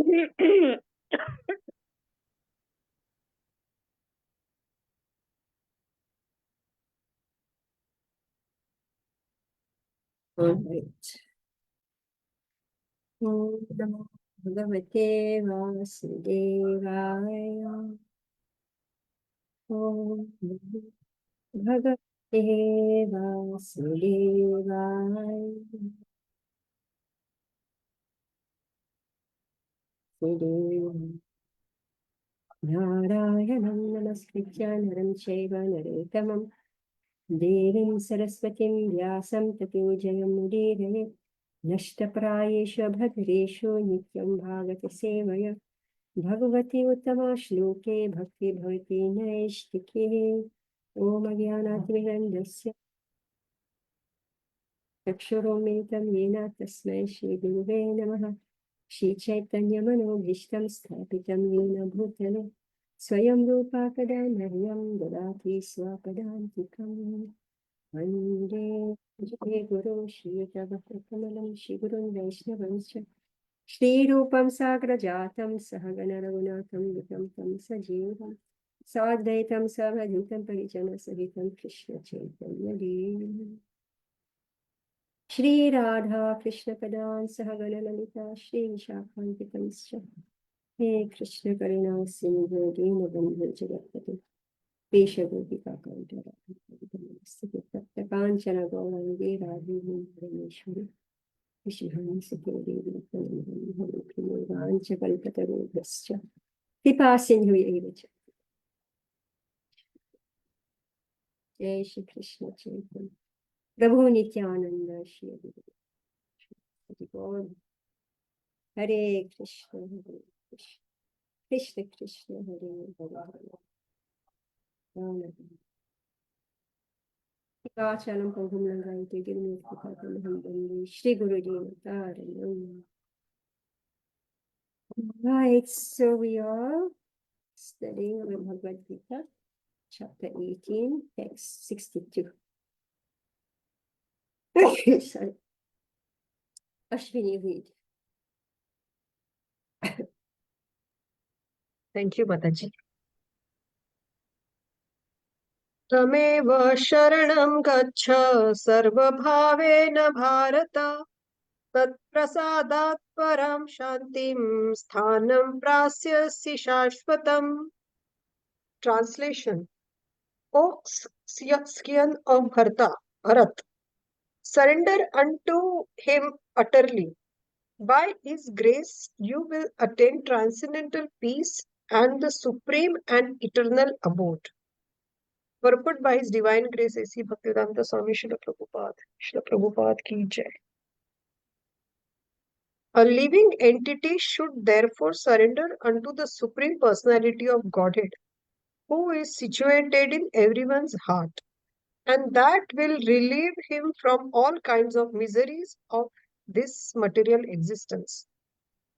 All right. Om Namo Bhagavate Vasudevaya. Om Namo Bhagavate Vasudevaya. Narayanam Namaskritya Naram Chaiva Narottamam Devim Saraswatim Vyasam Tato Jayam Mudire Nashtaprayeshu Bhadreshu Nityam Bhagati Sevaya Bhagavati Uttama Shloke Bhakti Bhavati Naishtike Om Agyanatmirandasya Chakshuromitam Yena Tasmai Shri Guruve Namaha Shri Chaitanya Manobhishtam Sthapitam Yena Bhutale Swayam Rupa Kada Naryam Dadati Swapadantikam Vande Shri Guru Shri Yudhavakramalam Shri Gurun Vaishnavamscha Shri Rupam Sagrajatam Sahagana Raghunatham Vitam Tam Sajeevam Sadvaitam Savadhutam Parijana Sahitam Krishna Chaitanya Devam Shri Radha Krishna Padan Sahagana Lalita Shri Vishakhantitamscha He Krishna Karuna Sindhu Dina Bandhu Jagatpati Pesha Gopika Kantara Sapta Kanchana Gaurangi Radhi Parameshwari Vishwani Satydevi Vancha Kalpatarubhascha Kripa Sindhu Evacha Jai Shri Krishna Chaitanya Prabhu Nityananda Shri Adivara Hare Krishna Hare Krishna Krishna Krishna Hare Hare Rama Vachalam Prabhum Langaite Girmukhatam Hambandi Shri Guru Taranam. Right, so we are studying the Bhagavad Gita, chapter 18, text 62. Sorry. Ashwini, read. Thank you, Mataji. तमेव शरणं गच्छ सर्वभावेन भारत तत्प्रसादात् परं शान्तिं स्थानं प्राप्स्यसि शाश्वतम्. Translation. O scion of Bharat, surrender unto him utterly. By his grace you will attain transcendental peace and the supreme and eternal abode. Purport by His Divine Grace A.C. Bhaktivedanta Swami Srila Prabhupada. Srila Prabhupada ki jai. A living entity should therefore surrender unto the Supreme Personality of Godhead, who is situated in everyone's heart, and that will relieve him from all kinds of miseries of this material existence.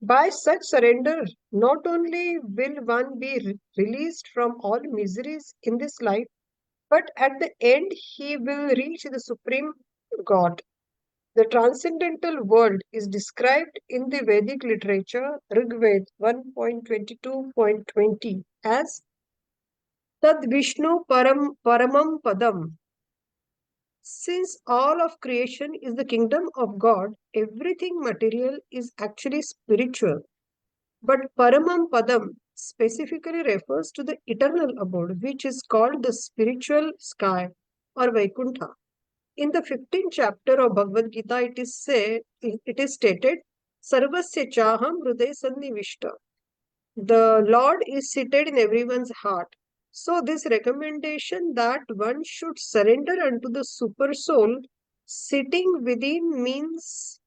By such surrender, not only will one be released from all miseries in this life, but at the end he will reach the Supreme God. The transcendental world is described in the Vedic literature Rigved 1.22.20 as Tad Vishnu Paramam Padam. Since all of creation is the kingdom of God, everything material is actually spiritual. But Paramam Padam specifically refers to the eternal abode, which is called the spiritual sky or Vaikuntha. In the 15th chapter of Bhagavad Gita, it is stated, Sarvasya Chaham Hruday Sannivishta. The Lord is seated in everyone's heart. So this recommendation that one should surrender unto the super soul sitting within means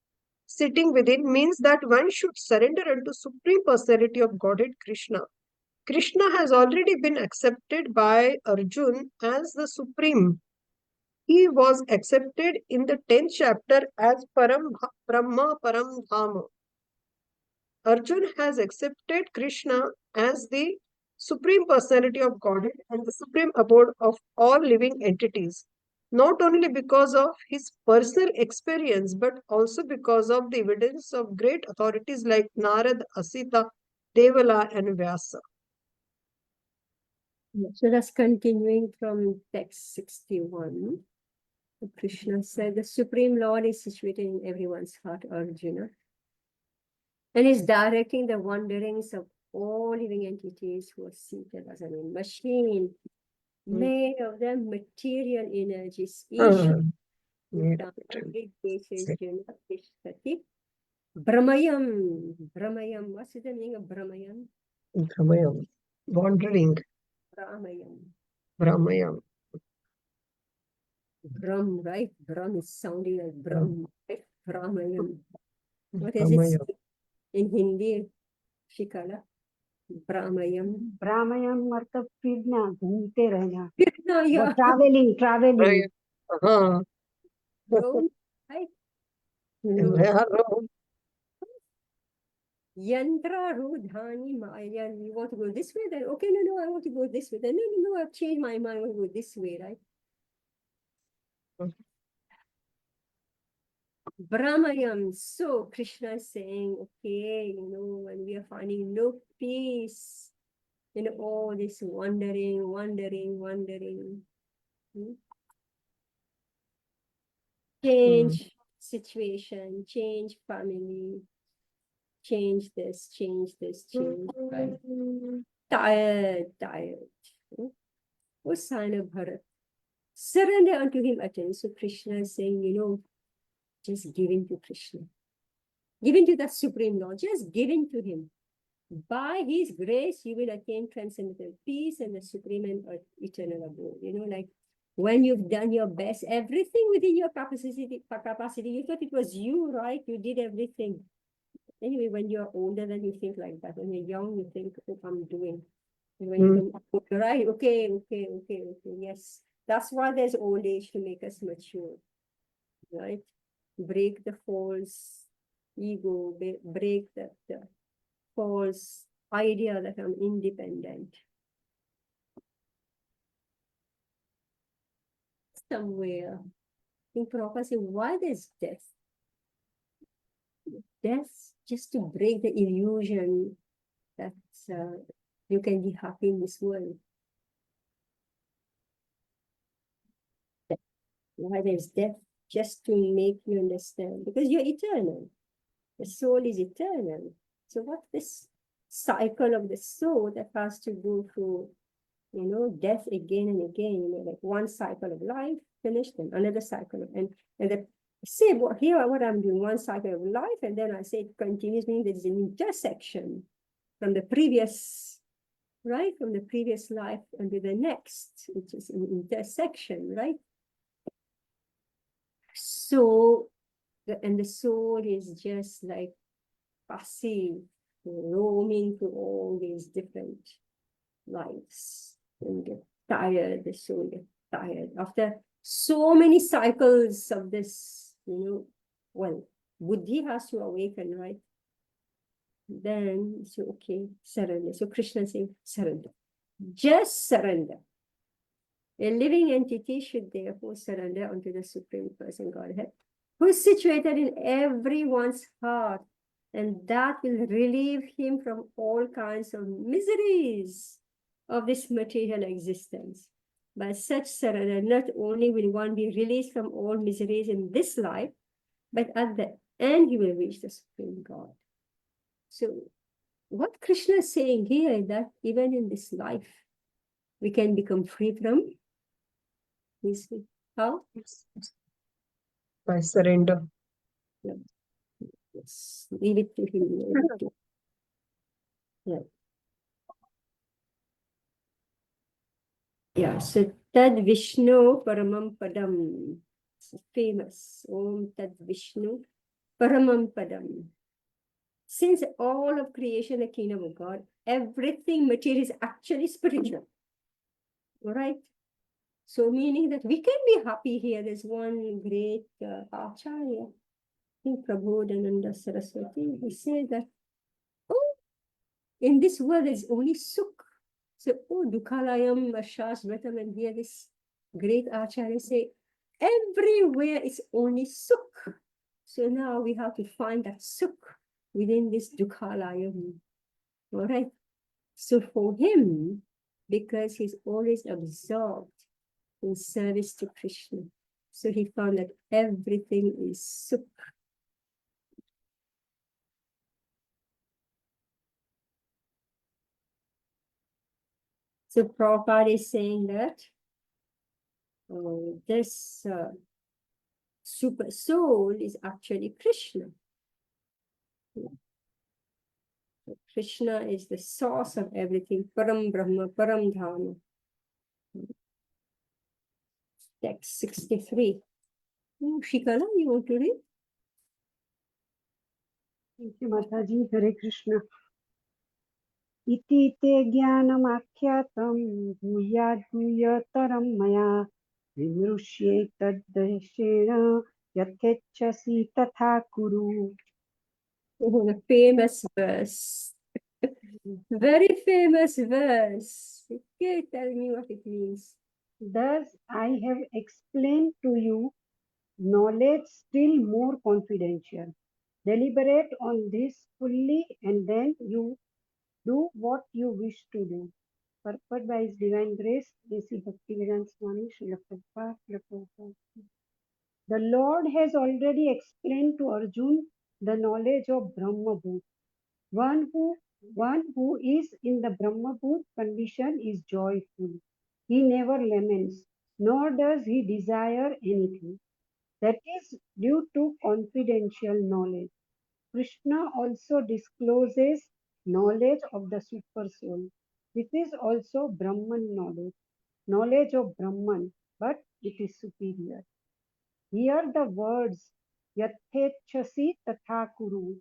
that one should surrender unto Supreme Personality of Godhead Krishna. Krishna has already been accepted by Arjun as the Supreme. He was accepted in the 10th chapter as Brahma Param Dhama. Arjun has accepted Krishna as the Supreme Personality of Godhead and the Supreme Abode of all living entities. not only because of his personal experience, but also because of the evidence of great authorities like Narad, Asita, Devala, and Vyasa. So that's continuing from text 61. Krishna said, the Supreme Lord is situated in everyone's heart, Arjuna, and is directing the wanderings of all living entities who are seated as a machine made of the material energies. Brahmayam. Brahmayam. What's the meaning of Brahmayam? Brahmayam. Wandering. Brahmayam. Brahmayam. Brahm, right? Brahm is sounding like Brahm, right? Brahmayam. What is Brahmayam. it in Hindi, Shikala? Brahmayam. Brahmayam मतलब फिरना घूमते रहना Kirtna, वो yeah. traveling हाँ Roam, right? Yeah, Rome. Yantra Rudhani Maya. You want to go this way? Then okay, no, I want to go this way. Then no, I've changed my mind. I want to go this way, right? Brahmayam. So Krishna is saying, okay, when we are finding no peace in all this wandering. Change situation, change family, change this, change, right? Tired. What sign of Bharat? Surrender unto him attention. So Krishna is saying, just give in to Krishna. Give in to the Supreme Lord. Just give in to him. By his grace, you will attain transcendental peace and the supreme and eternal abode. Like when you've done your best, everything within your capacity, you thought it was you, right? You did everything. Anyway, when you're older, then you think like that. When you're young, you think, oh, I'm doing. And when you become older, right? Okay. Yes. That's why there's old age, to make us mature, right? Break the false ego, break the false idea that I'm independent. Somewhere, I think Prabhupada said, why there's death? Death just to break the illusion that you can be happy in this world. Why there's death? Just to make you understand, because you're eternal. The soul is eternal. So what's this cycle of the soul that has to go through, death again and again, like one cycle of life finished, and another cycle and the say what I'm doing, one cycle of life, and then I say it continues, meaning there's an intersection from the previous, right? From the previous life into the next, which is an intersection, right? So, and the soul is just like passive, roaming through all these different lives, and get tired, the soul gets tired. After so many cycles of this, well, Buddhi has to awaken, right? Then, so okay, surrender. So Krishna is saying, surrender. Just surrender. A living entity should therefore surrender unto the Supreme Person Godhead, who is situated in everyone's heart, and that will relieve him from all kinds of miseries of this material existence. By such surrender, not only will one be released from all miseries in this life, but at the end he will reach the Supreme God. So what Krishna is saying here is that even in this life, we can become free from misery. How? By surrender. Yes. Leave it to him. Yeah. Yeah, so Tad Vishnu Paramam Padam. It's famous. Om Tad Vishnu Paramam Padam. Since all of creation, the kingdom of God, everything material is actually spiritual. All right? So meaning that we can be happy here. There's one great Acharya, I think Prabodhananda Saraswati, he said that, oh, in this world there's only sukh. So, oh, Dukhalayam Shasvatam, and here this great Acharya say, everywhere is only Sukh. So now we have to find that Sukh within this Dukhalaya. All right. So for him, because he's always absorbed in service to Krishna, so he found that everything is Sukh. So Prabhupada is saying that this super soul is actually Krishna. Krishna is the source of everything, Param Brahma, Param Dhamma. Text 63. Shikala, you want to read? Thank you, Mataji. Hare Krishna. Iti te jnanamakhyatam bhuyadbhuyataram maya vimrushye taddeshena yathechasi tatha kuru. Oh, the famous verse. Very famous verse. Okay, tell me what it means. Thus I have explained to you knowledge still more confidential. Deliberate on this fully and then you do what you wish to do. Purport by His Divine Grace, A.C. Bhaktivedanta Swami Srila Prabhupada, Srila Prabhupada. The Lord has already explained to Arjun the knowledge of Brahma Bhut. One who is in the Brahma Bhut condition is joyful. He never laments, nor does he desire anything. That is due to confidential knowledge. Krishna also discloses knowledge of the super soul. This is also Brahman knowledge of Brahman, but it is superior. Here the words Yathechasi Tatha Kuru,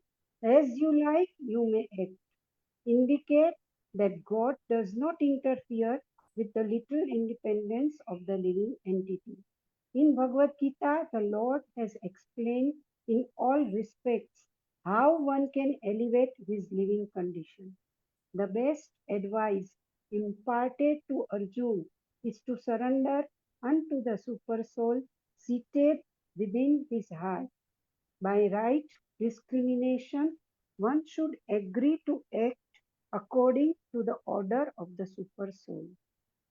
as you like, you may act, indicate that God does not interfere with the little independence of the living entity. In Bhagavad Gita, the Lord has explained in all respects how one can elevate his living condition. The best advice imparted to Arjuna is to surrender unto the super soul seated within his heart. By right discrimination, one should agree to act according to the order of the super soul.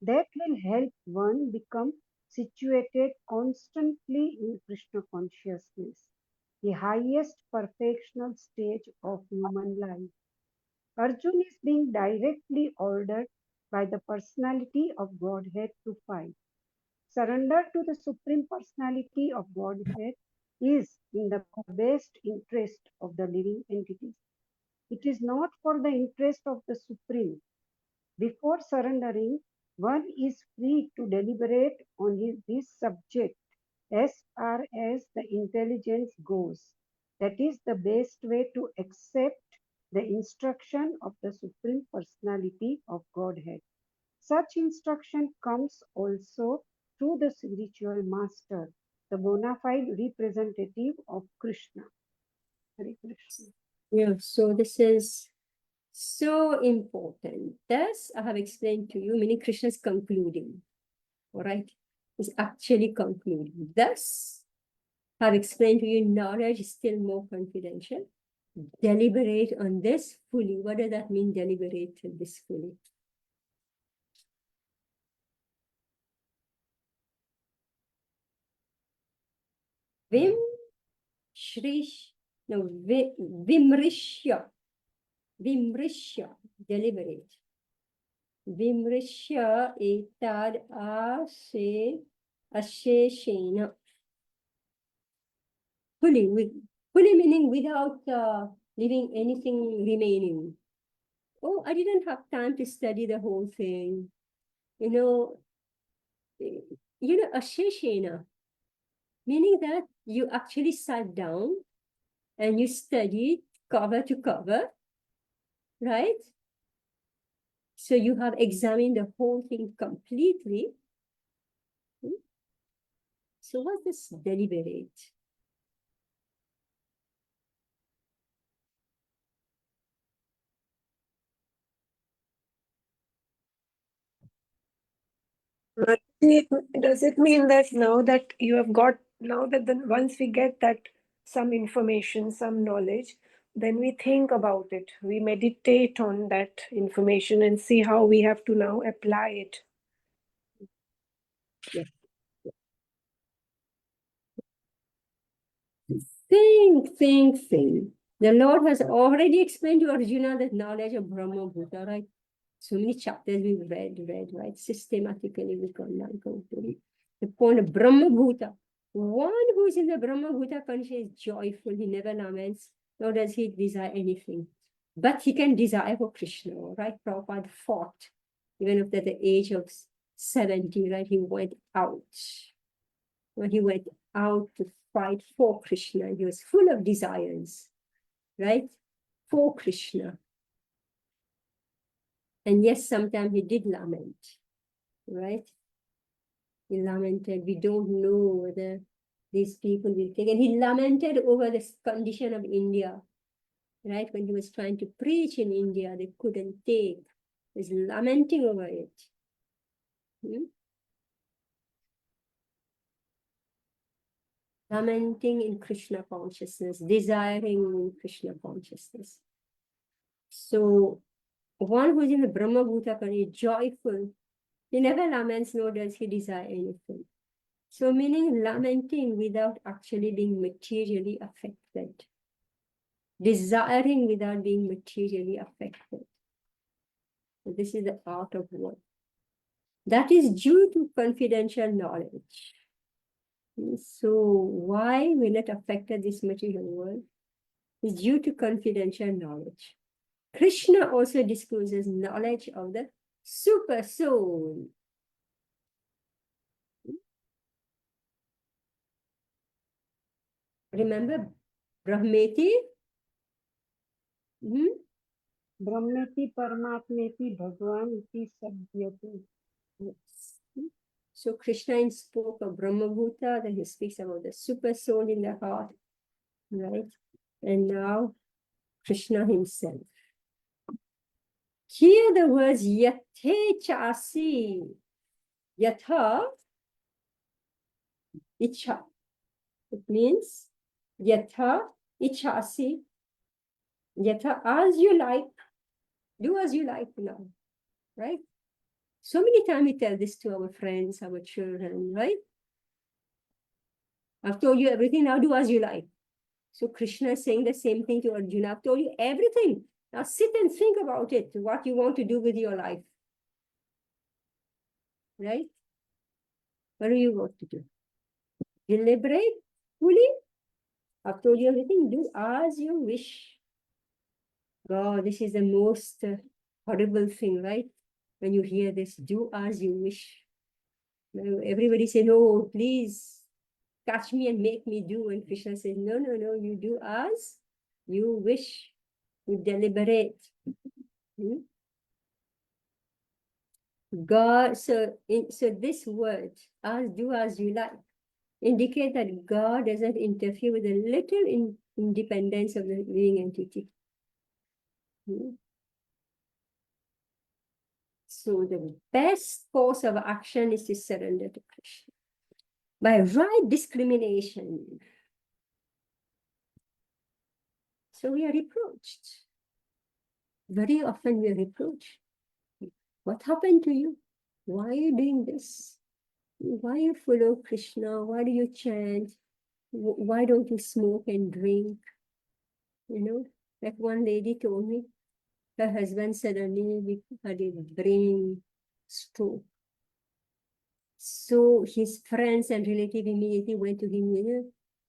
That will help one become situated constantly in Krishna consciousness, the highest perfectional stage of human life. Arjuna is being directly ordered by the personality of Godhead to fight. Surrender to the Supreme Personality of Godhead is in the best interest of the living entities. It is not for the interest of the Supreme. Before surrendering, one is free to deliberate on this subject as far as the intelligence goes. That is the best way to accept the instruction of the Supreme Personality of Godhead. Such instruction comes also through the spiritual master, the bona fide representative of Krishna. Hare Krishna. Yeah, so this is so important. Thus, I have explained to you, meaning Krishna is concluding. All right, is actually concluding. Thus, I have explained to you, knowledge is still more confidential. Deliberate on this fully. What does that mean, deliberate on this fully? Vim Shrish, no, Vimrishya. Vimrishya, deliberate. Vimrishya etad asheshena. Fully meaning without leaving anything remaining. Oh, I didn't have time to study the whole thing. Asheshena, meaning that you actually sat down and you studied cover to cover, right? So you have examined the whole thing completely. So what's this deliberate? Does it mean that now that you have got now that once we get that some information, some knowledge, then we think about it. We meditate on that information and see how we have to now apply it. Think. The Lord has already explained to Arjuna the knowledge of Brahma Bhuta, right? So many chapters we've read, right? Systematically we've gone through it. The point of Brahma Bhuta. One who is in the Brahma Bhuta condition is joyful, he never laments, nor does he desire anything. But he can desire for Krishna, right? Prabhupada fought, even after the age of 70, right? He went out. When he went out to fight for Krishna, he was full of desires, right? For Krishna. And yes, sometimes he did lament, right? He lamented, we don't know whether these people will take. And he lamented over the condition of India, right? When he was trying to preach in India, they couldn't take. He was lamenting over it. Lamenting in Krishna consciousness, desiring in Krishna consciousness. So one who is in the Brahma Bhuta is joyful. He never laments, nor does he desire anything. So meaning lamenting without actually being materially affected. Desiring without being materially affected. So this is the art of work. That is due to confidential knowledge. So why will it affect this material world? It's due to confidential knowledge. Krishna also discloses knowledge of the super soul. Remember Brahmeti? Brahmeti Paramatmeti Bhagwan iti Sabhyati. Yes. So Krishna spoke of Brahma Bhuta, then he speaks about the super soul in the heart, right? And now Krishna himself. Here the words yate chasi, yatha, icha. It means yatha, ichasi, yatha, as you like, do as you like now, right? So many times we tell this to our friends, our children, right? I've told you everything, now do as you like. So Krishna is saying the same thing to Arjuna. I've told you everything. Now sit and think about it, what you want to do with your life. Right? What do you want to do? Deliberate fully. I've told you everything. Do as you wish. God, this is the most horrible thing, right? When you hear this, do as you wish. Everybody say, no, please catch me and make me do. And Krishna says, no, you do as you wish. You deliberate. God, so this word, do as you like, indicate that God doesn't interfere with the little independence of the living entity. So the best course of action is to surrender to Krishna. By right discrimination. So we are reproached. Very often we are reproached. What happened to you? Why are you doing this? Why you follow Krishna? Why do you chant? Why don't you smoke and drink? Like one lady told me, her husband suddenly had a brain stroke. So his friends and relatives immediately went to him,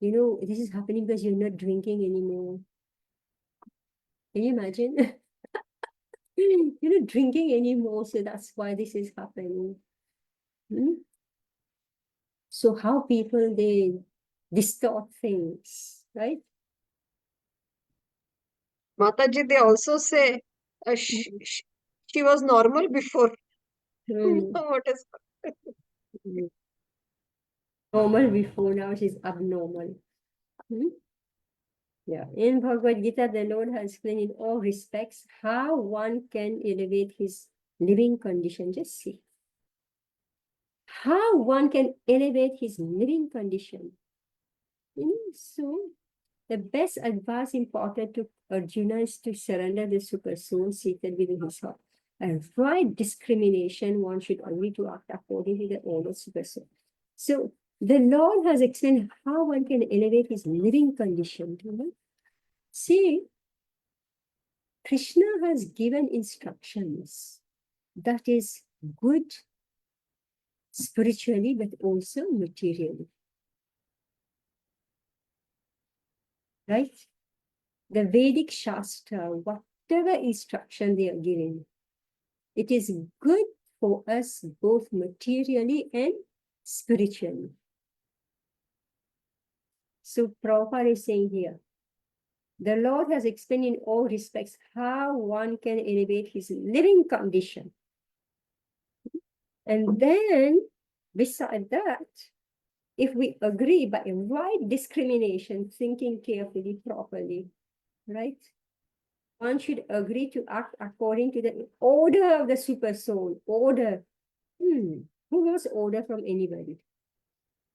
this is happening because you're not drinking anymore. Can you imagine? You're not drinking anymore, so that's why this is happening. So how people, they distort things, right? Mataji, they also say she was normal before. What is normal before, now she's abnormal. Yeah, in Bhagavad Gita, the Lord has explained in all respects how one can elevate his living condition. Just see. How one can elevate his living condition. So the best advice imparted to Arjuna is to surrender the super soul seated within his heart. And right discrimination, one should agree to act according to the order super soul. So the Lord has explained how one can elevate his living condition. See, Krishna has given instructions that is good spiritually, but also materially. Right? The Vedic Shastra, whatever instruction they are giving, it is good for us both materially and spiritually. So Prabhupada is saying here, the Lord has explained in all respects how one can elevate his living condition. And then, beside that, if we agree by right discrimination, thinking carefully, properly, right? One should agree to act according to the order of the super soul. Order. Who wants order from anybody?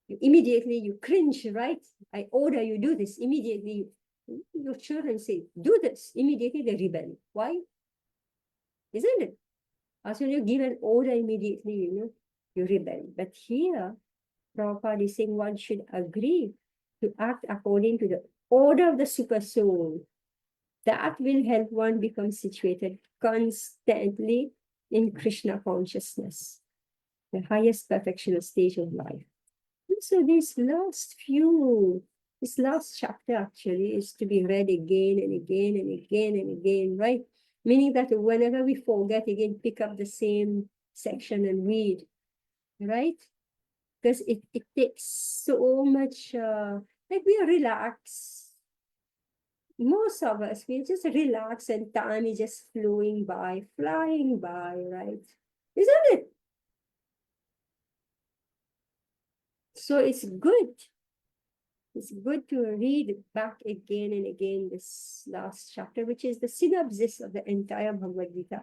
Immediately you cringe, right? I order you do this. Immediately your children say, do this. Immediately they rebel. Why? Isn't it? As soon as you give an order immediately, you rebel. But here, Prabhupada is saying one should agree to act according to the order of the super soul. That will help one become situated constantly in Krishna consciousness, the highest perfectional stage of life. And so this last chapter actually is to be read again and again and again and again, right? Meaning that whenever we forget again, pick up the same section and read, right? Because it takes so much, like we are relaxed. Most of us, we just relax and time is just flowing by, flying by, right? Isn't it? So it's good. It's good to read back again and again this last chapter, which is the synopsis of the entire Bhagavad Gita.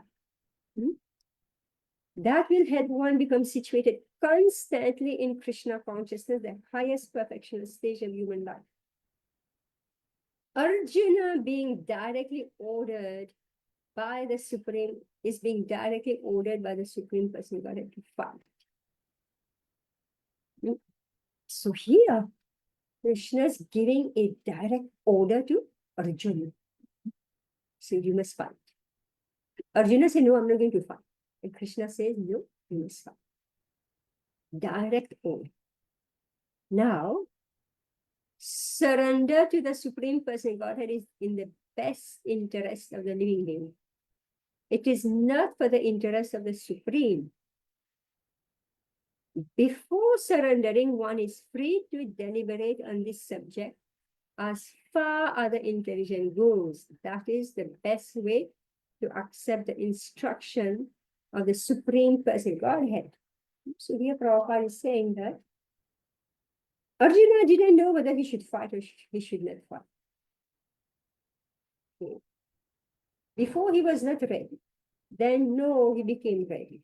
That will help one become situated constantly in Krishna consciousness, the highest perfectional stage of human life. Arjuna being directly ordered by the Supreme, is being directly ordered by the Supreme Person Godhead to fight. So here, Krishna is giving a direct order to Arjuna. So you must fight. Arjuna says, no, I'm not going to fight. And Krishna says, no, you must fight. Direct order. Now, surrender to the Supreme Person Godhead is in the best interest of the living being. It is not for the interest of the Supreme. Before surrendering, one is free to deliberate on this subject as far as the intelligence goes. That is the best way to accept the instruction of the Supreme Person Godhead. So here Prabhupada is saying that Arjuna didn't know whether he should fight or he should not fight. Okay. Before he was not ready. Then no, he became ready.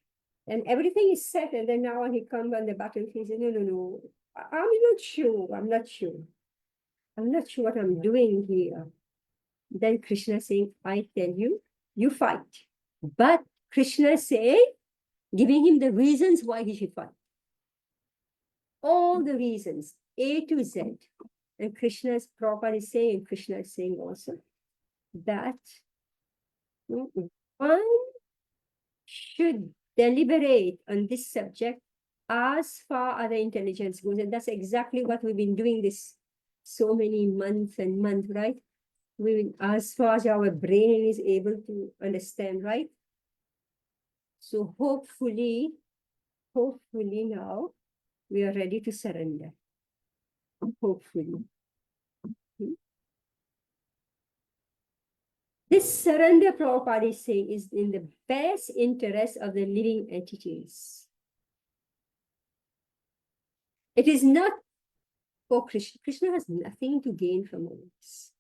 And everything is set, and then now when he comes on the battlefield, he says, no, I'm not sure what I'm doing here. Then Krishna saying, I tell you, you fight. But Krishna saying, giving him the reasons why he should fight. All the reasons, A to Z. And Krishna's Prabhupada is saying, Krishna is saying also, that one should deliberate on this subject as far as the intelligence goes. And that's exactly what we've been doing this so many months and months, right? As far as our brain is able to understand, right? So hopefully now we are ready to surrender. Hopefully. This surrender, Prabhupada is saying, is in the best interest of the living entities. It is not for Krishna. Krishna has nothing to gain from all this.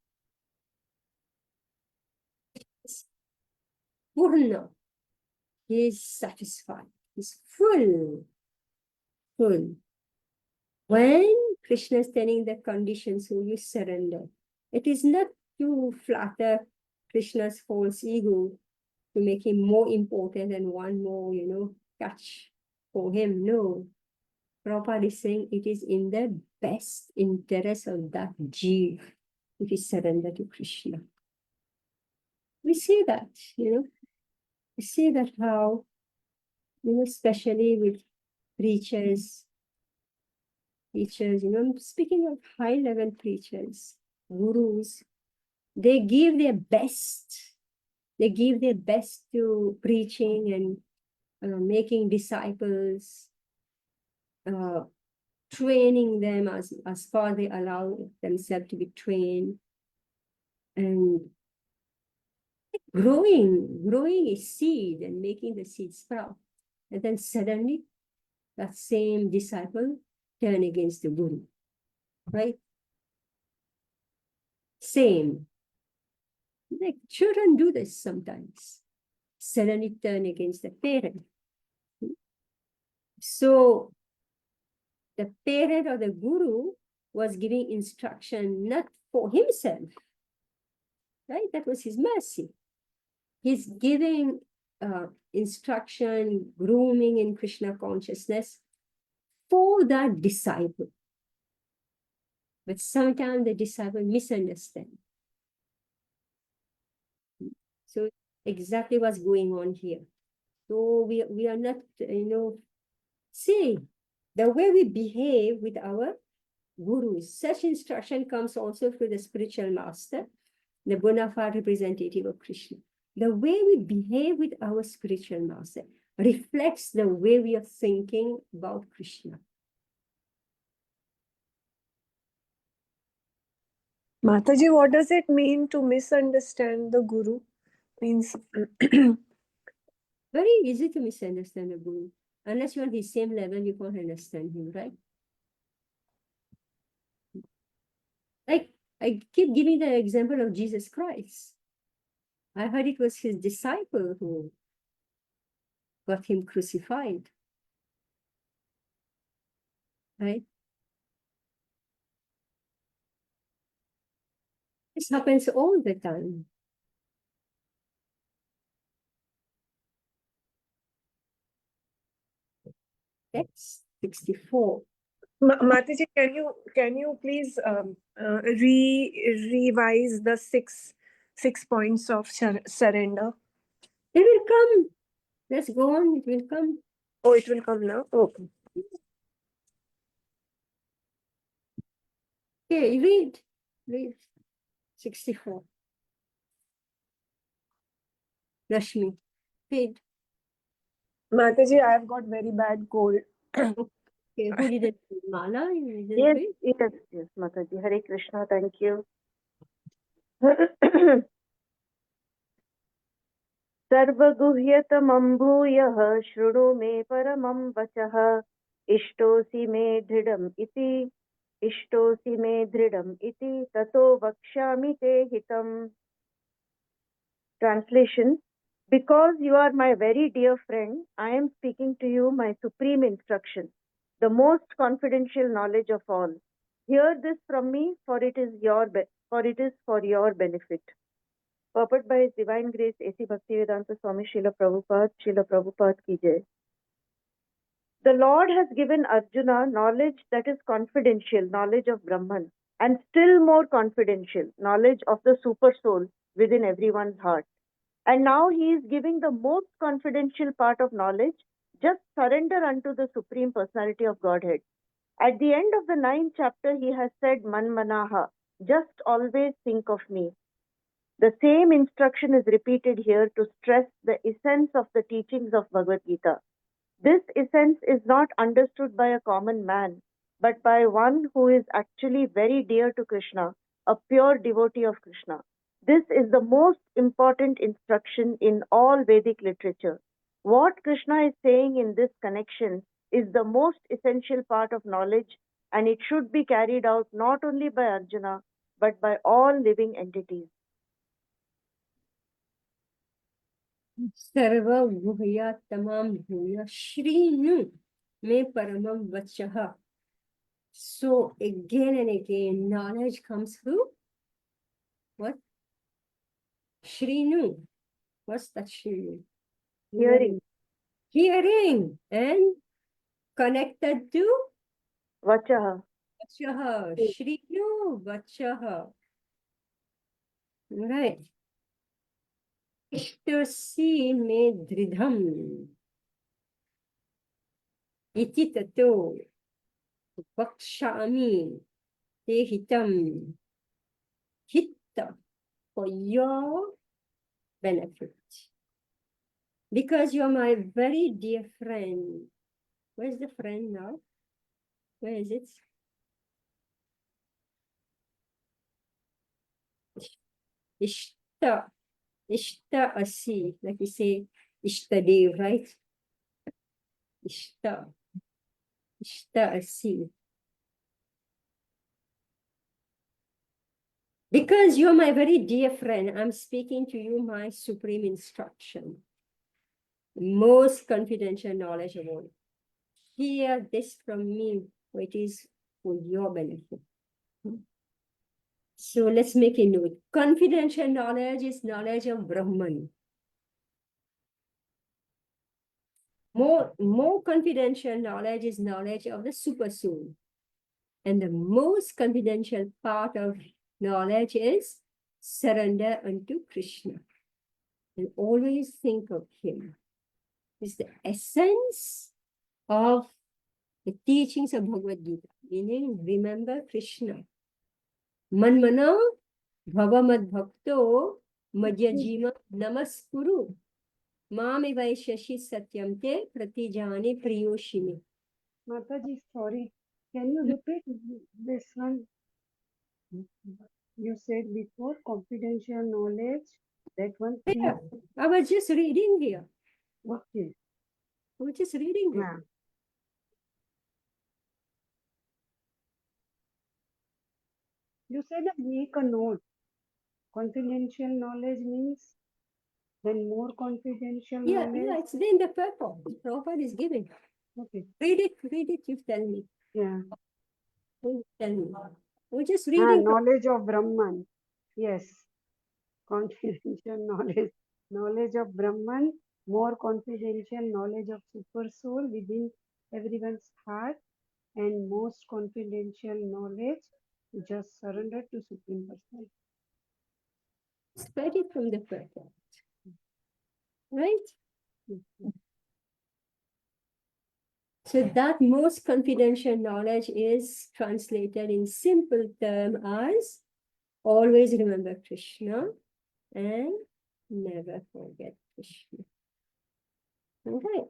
Purna. He is satisfied. He's full. When Krishna is telling the conditions so you surrender. It is not to flatter Krishna's false ego, to make him more important and one more, catch for him. No. Prabhupada is saying it is in the best interest of that jeev if you surrender to Krishna. We see that, we see that how, especially with preachers, I'm speaking of high-level preachers, gurus, they give their best. They give their best to preaching and making disciples, training them as far they allow themselves to be trained, and growing a seed and making the seed sprout. And then suddenly that same disciple turn against the guru, right? Same. Like children do this sometimes. Suddenly turn against the parent. So the parent or the guru was giving instruction not for himself, right? That was his mercy. He's giving instruction, grooming in Krishna consciousness for that disciple. But sometimes the disciple misunderstands. So exactly what's going on here. So we are not, see, the way we behave with our gurus, such instruction comes also through the spiritual master, the bona fide representative of Krishna. The way we behave with our spiritual master reflects the way we are thinking about Krishna. Mataji, what does it mean to misunderstand the guru? Means Very easy to misunderstand a guru. Unless you're on the same level, you can't understand him, right? Like, I keep giving the example of Jesus Christ. I heard it was his disciple who got him crucified, right? This happens all the time. Text 64. Mataji, can you please revise the six points of surrender? It will come. Let's go on. It will come. Oh, it will come now. Okay. Okay, read. 64. Rashmi, read. Mataji, I have got very bad cold. Okay, who did it? Mala? You didn't Yes, read? yes, Mataji. Hare Krishna, thank you. सर्वगुह्यतमं भूयः शृणु मे परमं वचः इष्टोऽसि मे दृढम् इति ततो वक्ष्यामि ते हितम्. Translation: Because you are my very dear friend, I am speaking to you my supreme instruction, the most confidential knowledge of all. Hear this from me, for it is for your benefit. Purport by His Divine Grace A.C. Bhaktivedanta Swami Srila Prabhupada ki jai. The Lord has given Arjuna knowledge that is confidential, knowledge of Brahman, and still more confidential, knowledge of the super soul within everyone's heart. And now he is giving the most confidential part of knowledge, just surrender unto the Supreme Personality of Godhead. At the end of the 9th chapter, he has said, Manmanaha, just always think of me. The same instruction is repeated here to stress the essence of the teachings of Bhagavad Gita. This essence is not understood by a common man, but by one who is actually very dear to Krishna, a pure devotee of Krishna. This is the most important instruction in all Vedic literature. What Krishna is saying in this connection is the most essential part of knowledge, and it should be carried out not only by Arjuna, but by all living entities. सर्व गुह्या तमाम भूया श्रीनु मे परमं वचः. So again and again, knowledge comes through what? Shrinu. What's that Shrinu? Hearing. Hearing and connected to Vachaha. Vachaha. Shrinu Vachaha. Right. Ishtasi me dridham. Iti tato. Vakshami. Te hitam. Hitta. For your benefit. Because you're my very dear friend. Where's the friend now? Where is it? Ishta. Ishta asi. Like we say, Ishtadev, right? Ishta. Ishta asi. Because you're my very dear friend, I'm speaking to you my supreme instruction. Most confidential knowledge of all. Hear this from me, for it is for your benefit. So let's make a note. Confidential knowledge is knowledge of Brahman. More confidential knowledge is knowledge of the super soul. And the most confidential part of knowledge is surrender unto Krishna. And always think of him. It's the essence of the teachings of Bhagavad Gita. Meaning, remember Krishna. Manmana bhavamad bhakto madhyajima namaskuru. Mame vaishashi satyam te pratijani priyoshimi. Mataji, sorry. Can you repeat this one? You said before confidential knowledge. That one thing. Yeah, I was just reading here. Okay. I was just reading here. Yeah. You said make a note. Confidential knowledge means then more confidential Yeah, knowledge. it's in the purport. Prabhupada is giving. Okay. Read it, you tell me. Yeah. You tell me. We're just reading. Knowledge of Brahman. Yes. Confidential knowledge. Knowledge of Brahman, more confidential knowledge of Super Soul within everyone's heart, and most confidential knowledge just surrender to Supreme Personality. Spread it from the purport. Right? So that most confidential knowledge is translated in simple term as always remember Krishna and never forget Krishna. Okay.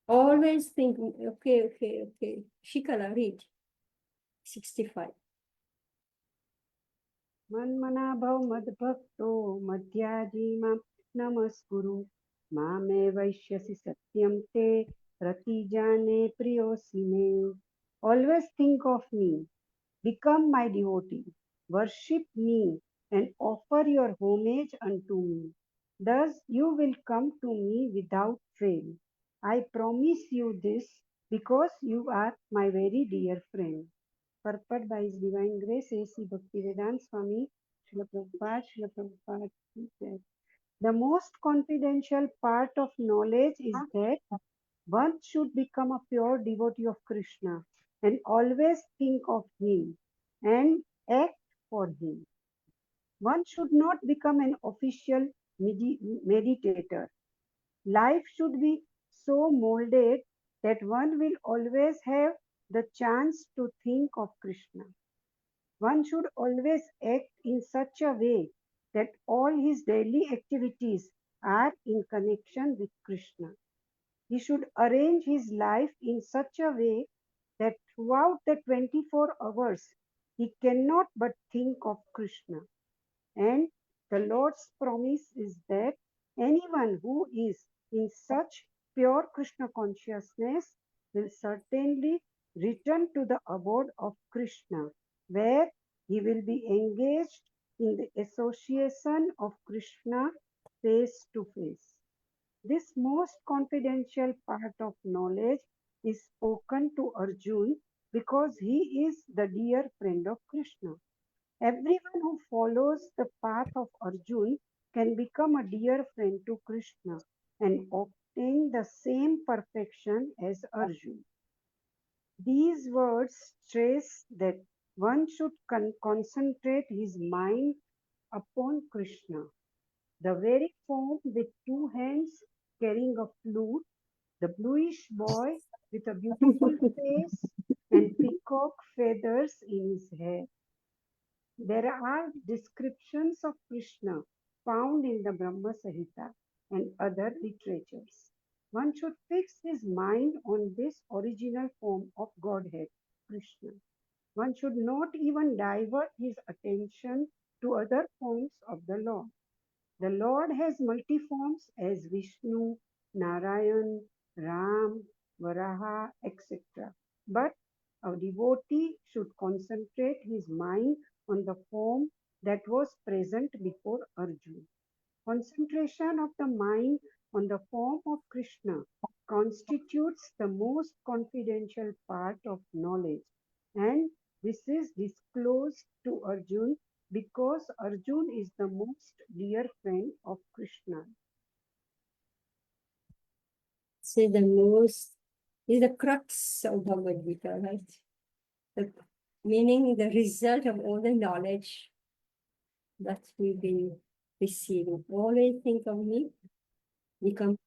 Always think, okay. Shikala, read. 65. Manmana bhav madbhakto madhyaji mam namaskuru mame vaishyasi satyam te pratijane priyosime. Always think of me, become my devotee, worship me, and offer your homage unto me. Thus you will come to me without fail. I promise you this because you are my very dear friend. Purport by His Divine Grace, A.C. Bhaktivedanta Swami, Srila Prabhupada. The most confidential part of knowledge is that one should become a pure devotee of Krishna and always think of him and act for him. One should not become an official meditator. Life should be so molded that one will always have the chance to think of Krishna. One should always act in such a way that all his daily activities are in connection with Krishna. He should arrange his life in such a way that throughout the 24 hours he cannot but think of Krishna. And the Lord's promise is that anyone who is in such pure Krishna consciousness will certainly return to the abode of Krishna, where he will be engaged in the association of Krishna face to face. This most confidential part of knowledge is spoken to Arjun because he is the dear friend of Krishna. Everyone who follows the path of Arjun can become a dear friend to Krishna and obtain the same perfection as Arjun. These words stress that one should concentrate his mind upon Krishna. The very form with two hands carrying a flute, the bluish boy with a beautiful face and peacock feathers in his hair. There are descriptions of Krishna found in the Brahma Samhita and other literatures. One should fix his mind on this original form of Godhead, Krishna. One should not even divert his attention to other forms of the Lord. The Lord has multi forms as Vishnu, Narayan, Ram, Varaha, etc. But a devotee should concentrate his mind on the form that was present before Arjuna. Concentration of the mind on the form of Krishna constitutes the most confidential part of knowledge, and this is disclosed to Arjun because Arjun is the most dear friend of Krishna. So the most is the crux of Bhagavad Gita, right? The, meaning the result of all the knowledge that we've been receiving. Always think of me, become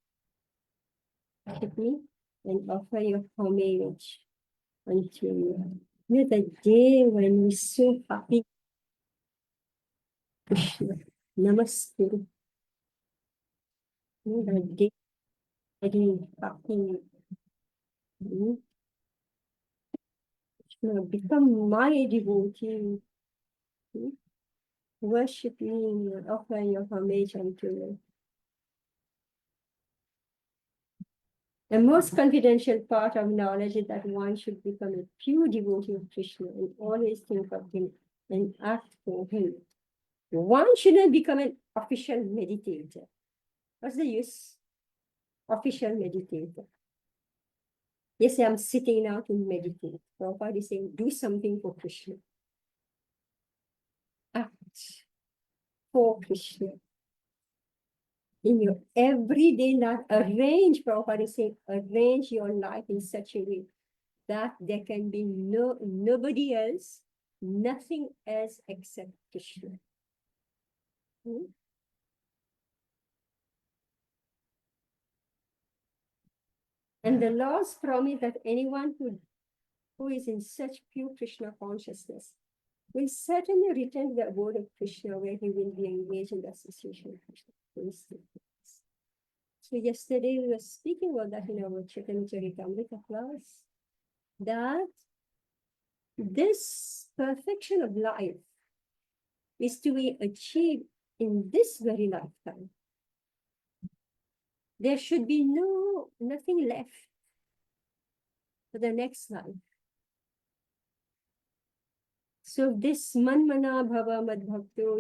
worship me, and offer your homage unto me. You know, the day when we're so happy, Krishna, Namaste. You know, the day very happy. Hmm? Krishna, become my devotee. Hmm? Worship me and offer your homage unto me. The most confidential part of knowledge is that one should become a pure devotee of Krishna and always think of him and act for him. One shouldn't become an official meditator. What's the use? Official meditator. Yes, I'm sitting now to meditate. Prabhupada is saying, do something for Krishna. Act for Krishna. In your everyday life, Prabhupada is saying, arrange your life in such a way that there can be nobody else, nothing else except Krishna. Hmm? And the laws promise that anyone who is in such pure Krishna consciousness will certainly return to the abode of Krishna, where he will be engaged in the association of Krishna. So yesterday we were speaking about that in our Chaitanya Charitamrita class, that this perfection of life is to be achieved in this very lifetime. There should be nothing left for the next life. So this manmana bhava madbhakto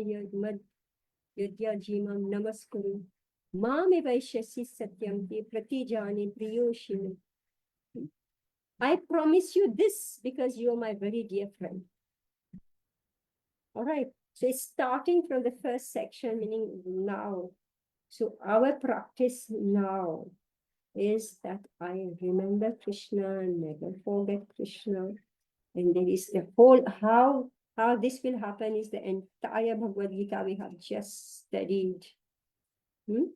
yadya jimam namaskuru mame vaishyasi satyam te pratijani priyoshini. I promise you this because you are my very dear friend. All right. So it's starting from the first section, meaning now. So our practice now is that I remember Krishna, never forget Krishna. And there is the whole, how this will happen is the entire Bhagavad Gita we have just studied. Do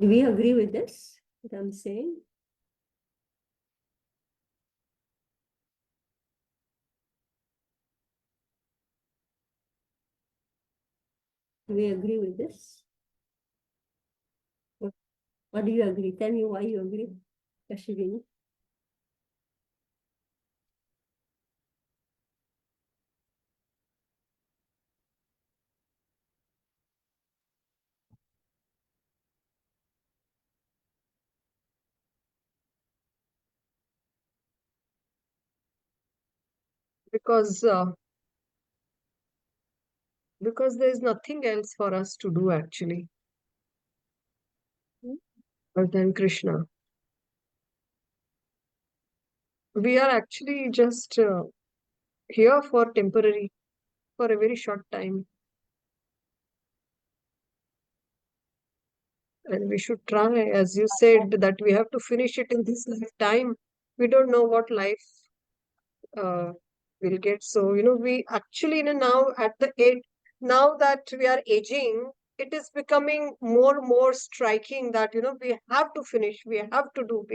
we agree with this, what I'm saying? Do we agree with this? What do you agree? Tell me why you agree, Kashivini. Because there is nothing else for us to do actually. other than Krishna. We are actually just here for a very short time. And we should try, as you said, that we have to finish it in this lifetime. We don't know what life uh, will get. So, we actually, now at the age, now that we are aging, it is becoming more and more striking that, we have to finish, we have to do,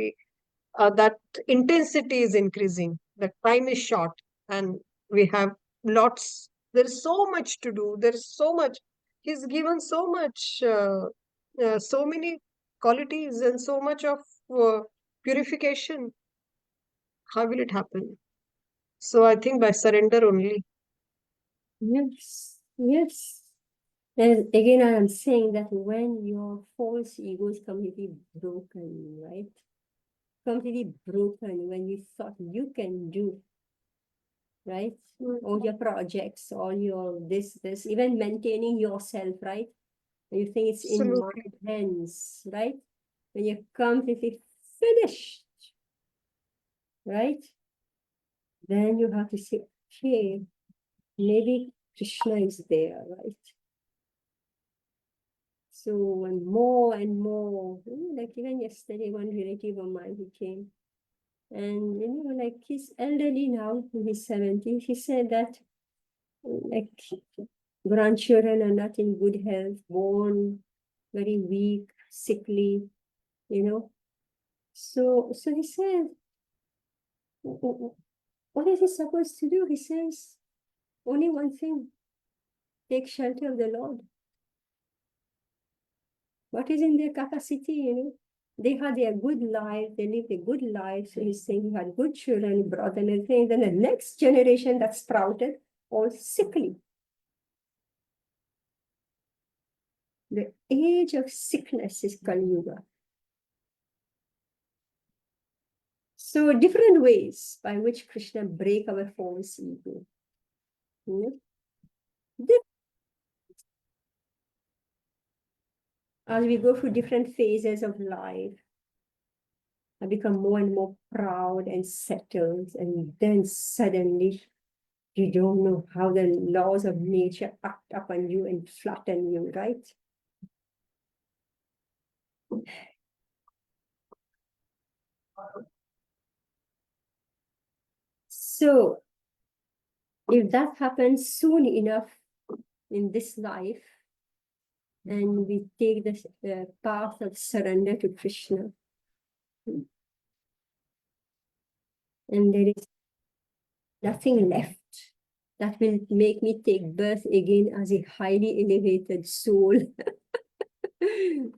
that intensity is increasing, the time is short, and we have lots, there's so much to do, there's so much, he's given so much, so many qualities and so much of purification. How will it happen? So I think by surrender only. Yes, yes. And again, I am saying that when your false ego is completely broken, right? Completely broken, when you thought you can do, right? All your projects, all your this, even maintaining yourself, right? And you think it's in my Absolutely. hands, right? When you're completely finished, right? Then you have to say, okay, maybe Krishna is there, right? So, and more, like even yesterday, one relative of mine who came, and like he's elderly now, in his 70s, he said that like grandchildren are not in good health, born very weak, sickly, So he said, what is he supposed to do? He says, only one thing, take shelter of the Lord. What is in their capacity, They had their good life, they lived a good life. So he's saying he had good children, he brought them everything. Then the next generation that sprouted, all sickly. The age of sickness is Kali Yuga. So different ways by which Krishna break our false ego. As we go through different phases of life, I become more and more proud and settled, and then suddenly you don't know how the laws of nature act upon you and flatten you, right? So if that happens soon enough in this life, and we take the path of surrender to Krishna, and there is nothing left that will make me take birth again as a highly elevated soul.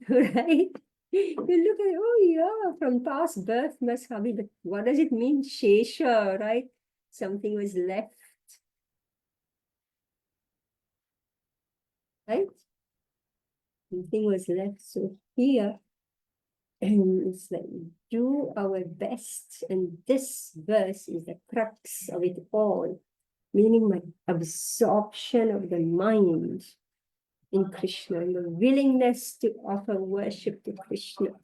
Right? You look at, oh yeah, from past birth must have been, what does it mean? Shesha, right? Something was left. Right? Something was left. So here, it's like, do our best. And this verse is the crux of it all, meaning my absorption of the mind in Krishna, and the willingness to offer worship to Krishna.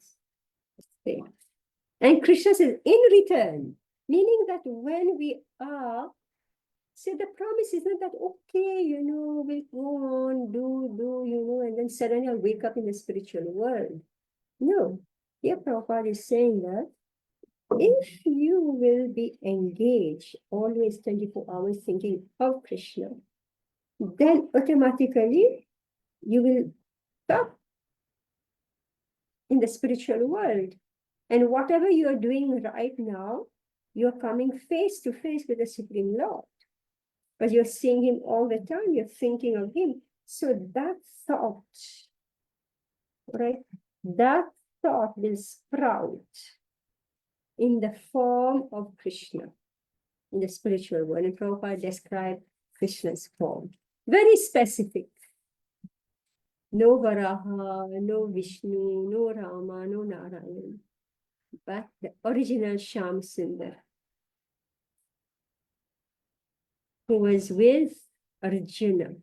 And Krishna says, in return, meaning that when we are, so the promise is not that, okay, we'll go on, do, and then suddenly I'll wake up in the spiritual world. No, here Prabhupada is saying that if you will be engaged always 24 hours thinking of Krishna, then automatically you will stop in the spiritual world. And whatever you are doing right now, you're coming face to face with the Supreme Lord. But you're seeing him all the time, you're thinking of him. So that thought, right, that thought will sprout in the form of Krishna in the spiritual world. And Prabhupada described Krishna's form. Very specific. No Varaha, no Vishnu, no Rama, no Narayan, but the original Shyam Sundar, who was with Arjuna.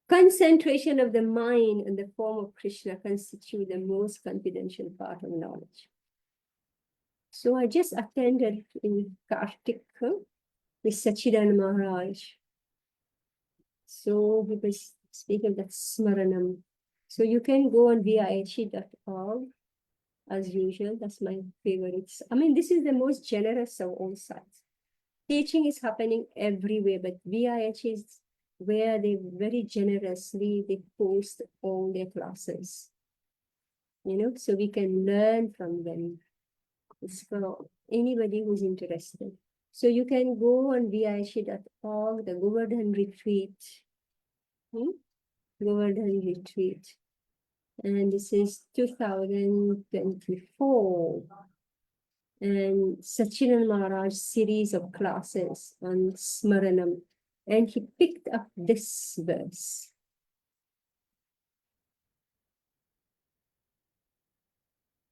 Concentration of the mind in the form of Krishna constitute the most confidential part of knowledge. So I just attended in Kartik with Sachidananda Maharaj. So he was speaking that Smaranam. So you can go on viachi.org as usual. That's my favorite. I mean, this is the most generous of all sites. Teaching is happening everywhere, but VIH is where they very generously they post all their classes. So we can learn from them. It's for anybody who's interested. So you can go on viic.org, the Govardhan Retreat. Govardhan Retreat. And this is 2024. And Sachidananda Maharaj series of classes on Smaranam. And he picked up this verse.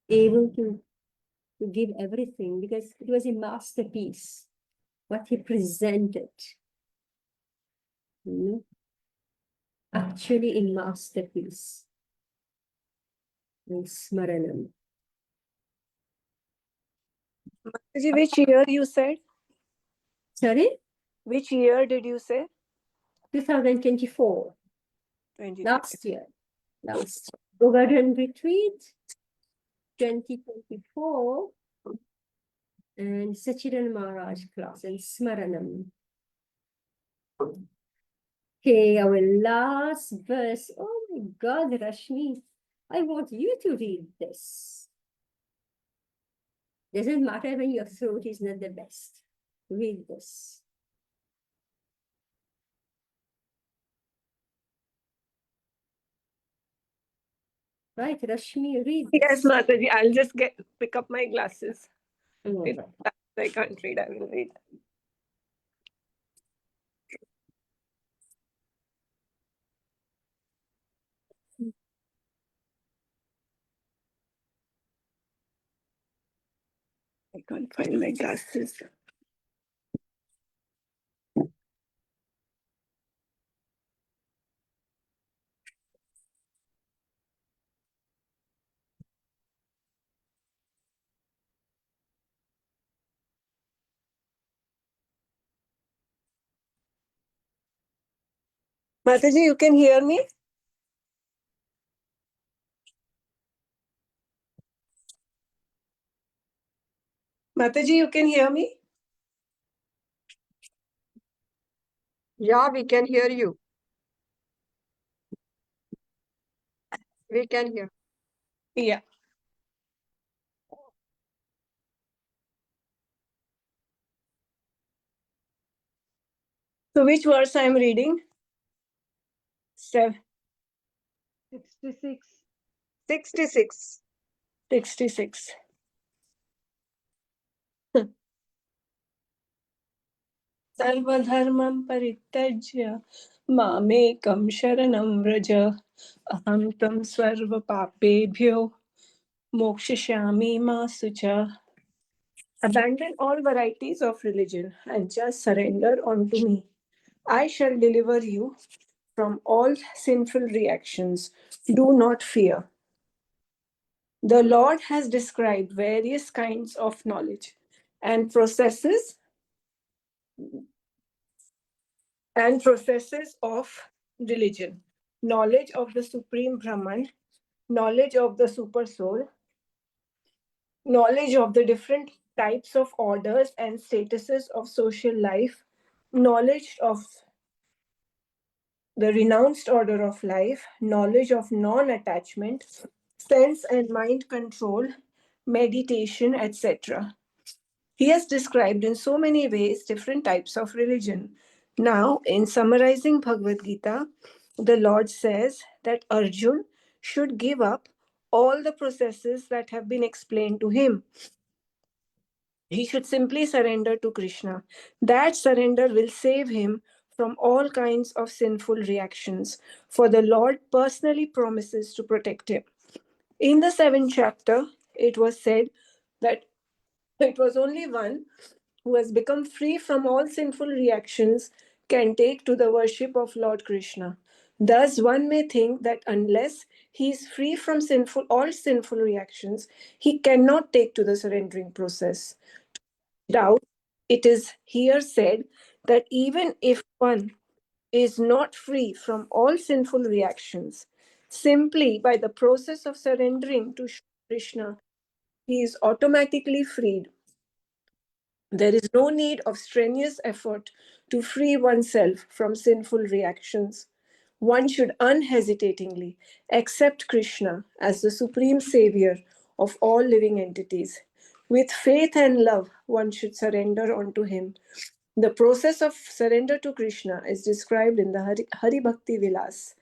Able to give everything because it was a masterpiece, what he presented. Actually a masterpiece. In Smaranam. Mataji, which year you said? Sorry? Which year did you say? 2024. 20. Last year. Govardhan Retreat, 2024. And Sachidananda Maharaj class and Smaranam. Okay, our last verse. Oh my God, Rashmi, I want you to read this. Doesn't matter when your throat is not the best. Read this. Right, Rashmi, read Yes, this. Mataji, I'll just pick up my glasses. Oh, If I can't read, I will read. I can't find my glasses. Mataji, you can hear me? Mataji, you can hear me? Yeah, we can hear you. We can hear. Yeah. So which verse I'm reading? 66. 66. 66. सर्वधर्मं परित्यज्य मामेकं शरणं व्रज अहं त्वं सर्वपापेभ्यो मोक्षयिष्यामि मा शुचः. Abandon all varieties of religion and just surrender unto me. I shall deliver you from all sinful reactions. Do not fear. The Lord has described various kinds of knowledge and processes of religion. Knowledge of the Supreme Brahman, knowledge of the Super Soul, knowledge of the different types of orders and statuses of social life, knowledge of the renounced order of life, knowledge of non-attachment, sense and mind control, meditation, etc. He has described in so many ways different types of religion. Now, in summarizing Bhagavad Gita, the Lord says that Arjun should give up all the processes that have been explained to him. He should simply surrender to Krishna. That surrender will save him from all kinds of sinful reactions, for the Lord personally promises to protect him. In the 7th chapter, it was said that it was only one who has become free from all sinful reactions can take to the worship of Lord Krishna. Thus, one may think that unless he is free from all sinful reactions, he cannot take to the surrendering process. Doubt, it is here said that even if one is not free from all sinful reactions, simply by the process of surrendering to Krishna, he is automatically freed. There is no need of strenuous effort to free oneself from sinful reactions. One should unhesitatingly accept Krishna as the supreme savior of all living entities. With faith and love, one should surrender unto him. The process of surrender to Krishna is described in the Hari Bhakti Vilas.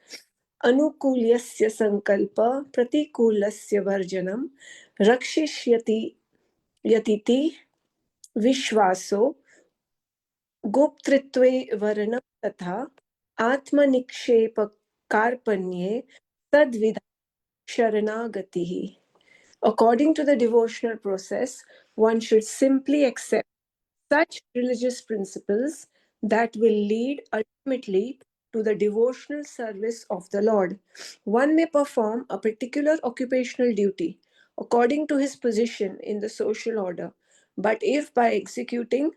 Anukulyasya sankalpa pratikulasya varjanam rakshishyati yatiti Vishwaso गुप्तृत्वे वर्णम तथा आत्मनिक्षेप कार्पण्ये तद्विधा शरणागतिः. According to the devotional process, one should simply accept such religious principles that will lead ultimately to the devotional service of the Lord. One may perform a particular occupational duty according to his position in the social order, but if by executing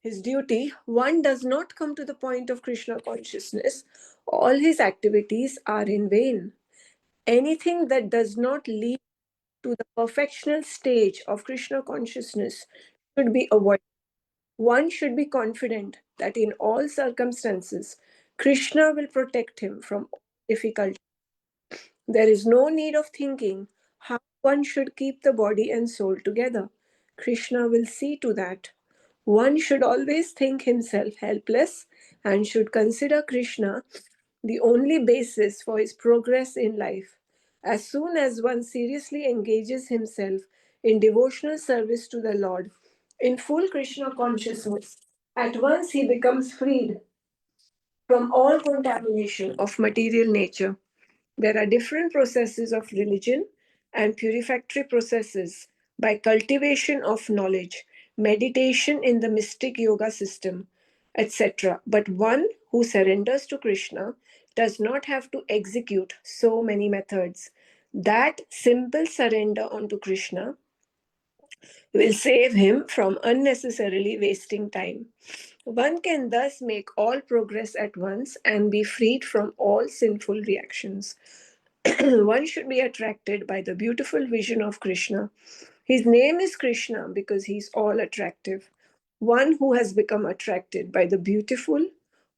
his duty, one does not come to the point of Krishna consciousness, all his activities are in vain. Anything that does not lead to the perfectional stage of Krishna consciousness should be avoided. One should be confident that in all circumstances, Krishna will protect him from difficulties. There is no need of thinking how one should keep the body and soul together. Krishna will see to that. One should always think himself helpless and should consider Krishna the only basis for his progress in life. As soon as one seriously engages himself in devotional service to the Lord, in full Krishna consciousness, at once he becomes freed from all contamination of material nature. There are different processes of religion and purificatory processes by cultivation of knowledge, meditation in the mystic yoga system, etc. But one who surrenders to Krishna does not have to execute so many methods. That simple surrender onto Krishna will save him from unnecessarily wasting time. One can thus make all progress at once and be freed from all sinful reactions. One should be attracted by the beautiful vision of Krishna. His name is Krishna because he is all attractive. One who has become attracted by the beautiful,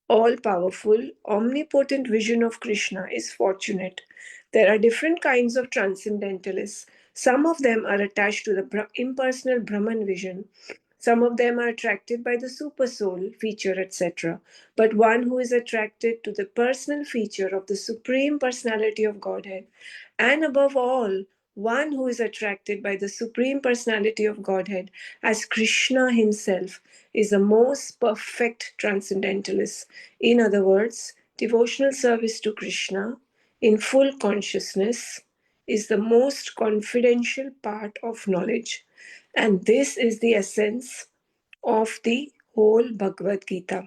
all powerful, omnipotent vision of Krishna is fortunate. There are different kinds of transcendentalists. Some of them are attached to the impersonal Brahman vision. Some of them are attracted by the super soul feature, etc. But one who is attracted to the personal feature of the Supreme Personality of Godhead, and above all, one who is attracted by the Supreme Personality of Godhead as Krishna himself, is the most perfect transcendentalist. In other words, devotional service to Krishna in full consciousness is the most confidential part of knowledge. And this is the essence of the whole Bhagavad Gita.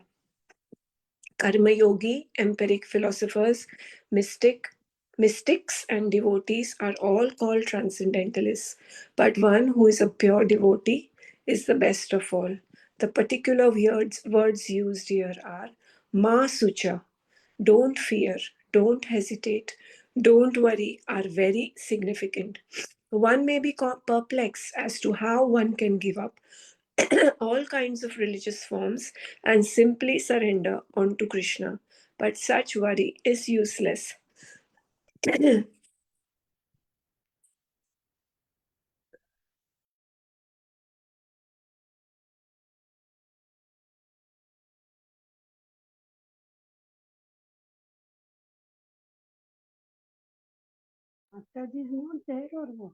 Karma yogi, empiric philosophers, mystics, and devotees are all called transcendentalists. But one who is a pure devotee is the best of all. The particular words used here are Ma Sucha, don't fear, don't hesitate, don't worry, are very significant. One may be perplexed as to how one can give up all kinds of religious forms and simply surrender onto Krishna. But such worry is useless. Mataji is not there or what?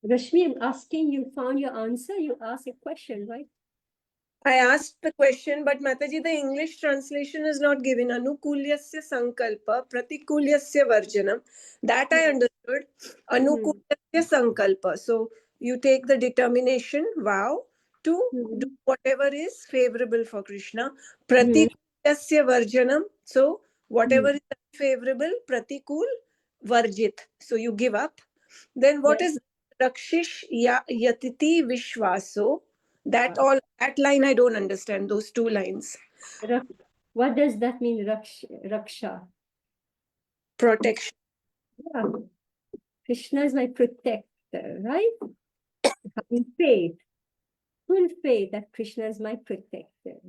Rashmi, I'm asking, you found your answer? You asked a question, right? I asked the question, but Mataji, the English translation is not given. Anukulyasya sankalpa, pratikulyasya varjanam. That I understood. Anukulyasya sankalpa. So you take the determination, vow, to do Mhm. whatever is favorable for Krishna. Mhm. Pratikulasya varjanam. So, whatever Mhm. is unfavorable, pratikul varjit. So, you give up. Then, what Yeah. is rakshish yatiti vishvaso? That Uh, all, that line I don't understand, those two lines. Rak- what does that mean, Raksha? Protection. Yeah. Krishna is my protector, right? In faith, full faith that Krishna is my protector.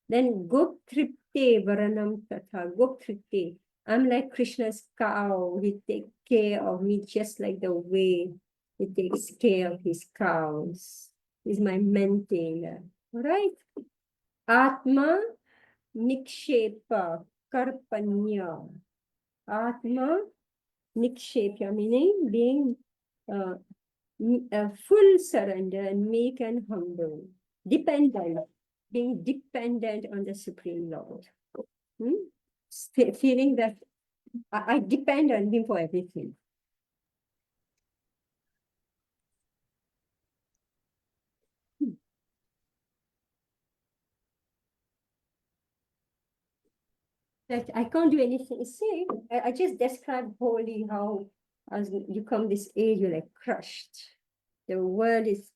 Then Goptripte Varanam Tatha. Goptripte. I'm like Krishna's cow. He takes care of me just like the way he takes care of his cows. He's my maintainer. All right? Atma Nikshepa Karpanya. Atma Nikshepya, meaning being uh, full surrender and meek and humble, dependent, being dependent on the Supreme Lord. Feeling that I depend on Him for everything. That I can't do anything. See, I just described wholly how as you come this age, you're like crushed. The world is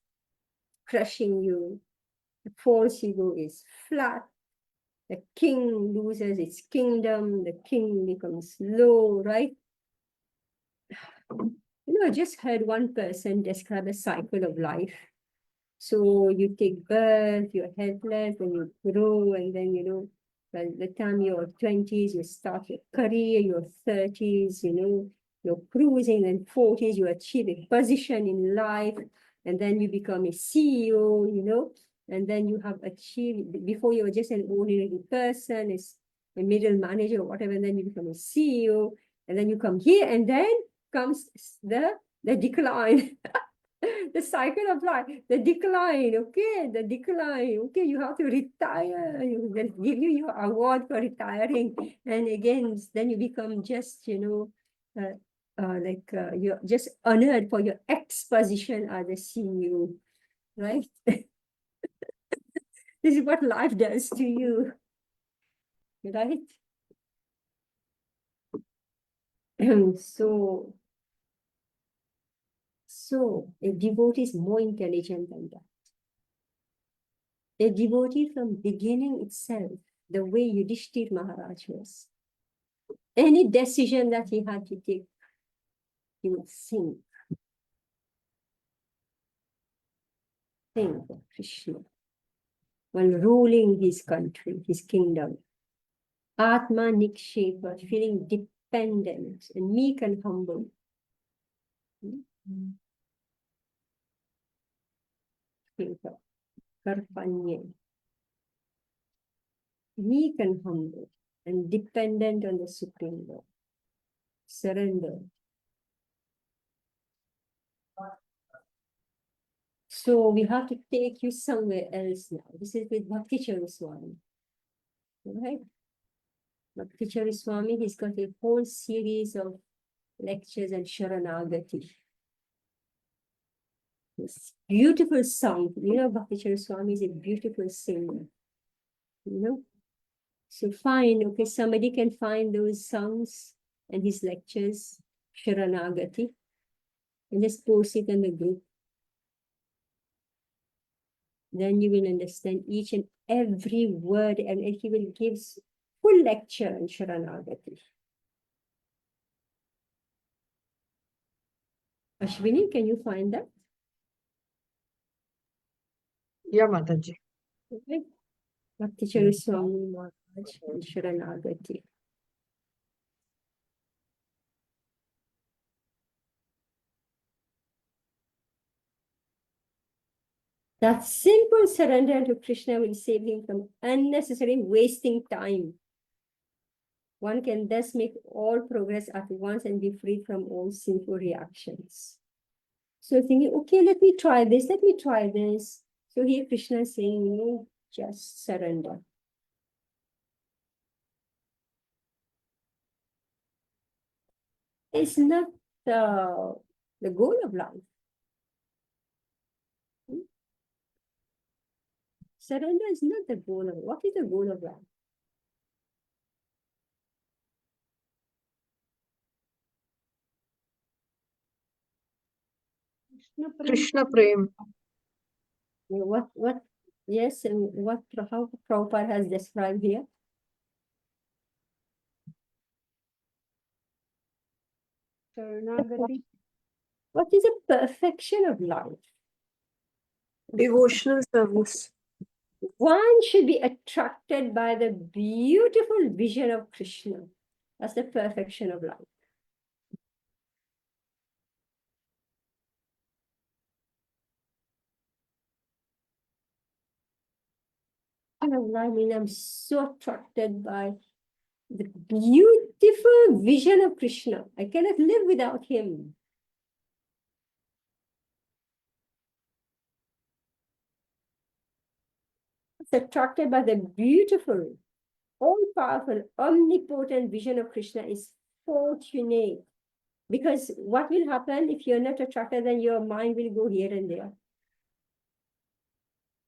crushing you. The false ego is flat. The king loses its kingdom. The king becomes low, right? I just heard one person describe a cycle of life. So you take birth, you're helpless, then you grow, and then, by the time you're 20s, you start your career, your 30s, you're cruising, then 40s, you achieve a position in life, and then you become a CEO, and then you have achieved, before you were just an ordinary person, as a middle manager or whatever, and then you become a CEO, and then you come here, and then comes the decline. The cycle of life, the decline, okay, you have to retire, they'll give you your award for retiring, and again, then you become just, you're just honored for your exposition as a CEO, right? This is what life does to you, right? So a devotee is more intelligent than that. A devotee from beginning itself, the way Yudhishthir Maharaj was. Any decision that he had to take, he would think of Krishna while ruling his country, his kingdom. Atma Nikshepa, feeling dependent and meek and humble. Karpanye. Meek and humble and dependent on the Supreme Lord. Surrender. So we have to take you somewhere else now. This is with Bhakti Swami. Right? Bhakti Swami, he's got a whole series of lectures on Sharanagati. This beautiful song. Bhakti Swami is a beautiful singer. So okay, somebody can find those songs and his lectures, Sharanagati, and just post it in the group. Then you will understand each and every word, and he will give full lecture on Sharanagati. Ashwini, can you find that? Yeah, Mataji. Okay. Bhakti Swami Maharaj and Sharanagati. That simple surrender to Krishna will save him from unnecessary wasting time. One can thus make all progress at once and be freed from all sinful reactions. So thinking, okay, let me try this. So here Krishna is saying, just surrender. It's not the goal of life. Surrender is not the goal of what is the goal of life? Krishna Prem. What, yes, and what, how Prabhupada has described here? Sharanagati. What is the perfection of life? Devotional service. One should be attracted by the beautiful vision of Krishna. That's the perfection of life. I mean, I'm so attracted by the beautiful vision of Krishna. I cannot live without him. It's attracted by the beautiful, all-powerful, omnipotent vision of Krishna is fortunate. Because what will happen if you're not attracted, then your mind will go here and there.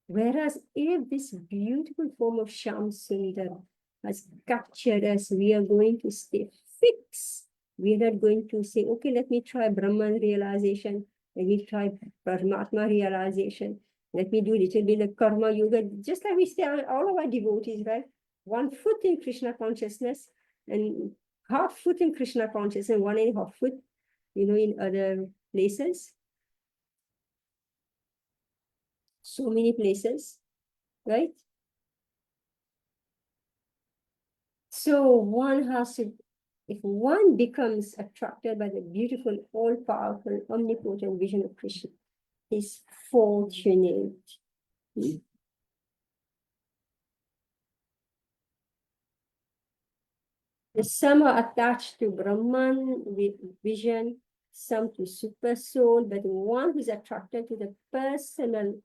Whereas if this beautiful form of Shyam Sundar has captured us, we are going to stay fixed. We are not going to say, okay, let me try Brahman realization. Let me try Paramatma realization. Let me do a little bit of Karma Yoga. Just like we say, all of our devotees, right? 1 foot in Krishna consciousness and half foot in Krishna consciousness and 1.5 foot, in other places. So many places, right? So one has to, if one becomes attracted by the beautiful, all-powerful, omnipotent vision of Krishna, is fortunate. Some are attached to Brahman with vision, some to super soul, but one who is attracted to the personal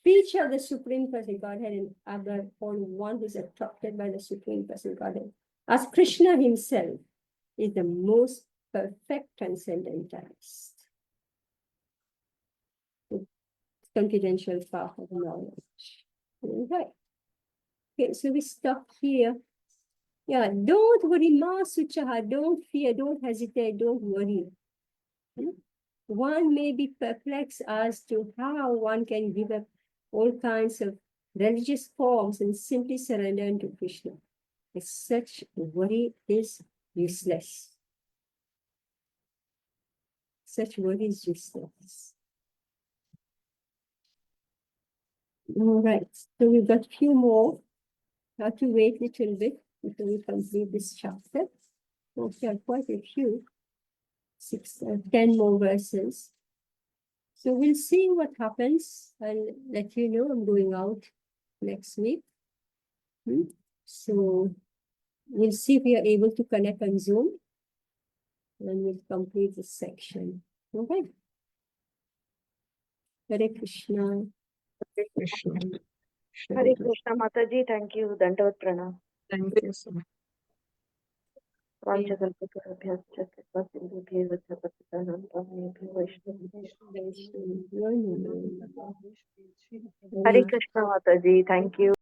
feature of the Supreme Person Godhead, and other only one who is attracted by the Supreme Person Godhead. As Krishna himself is the most perfect transcendentalist. Confidential path of knowledge. Right. Okay, so we stop here. Yeah, don't worry, Ma Suchaha, don't fear, don't hesitate, don't worry. One may be perplexed as to how one can give up all kinds of religious forms and simply surrender to Krishna. Such worry is useless. Such worry is useless. All right, so we've got a few more. Have to wait a little bit before we complete this chapter. Okay, quite a few. 10 more verses. So we'll see what happens. I'll let you know I'm going out next week. So we'll see if we are able to connect on Zoom. And we'll complete this section. Okay. Hare Krishna. Hare Krishna. Hare Krishna Mataji, thank you. Dandavat Pranam. Thank you so much. Vanchakalpatarabhyascha kripa sindhubhyev cha patitanam pavanebhyo vaishnavibhyo. Hare Krishna Mataji, thank you.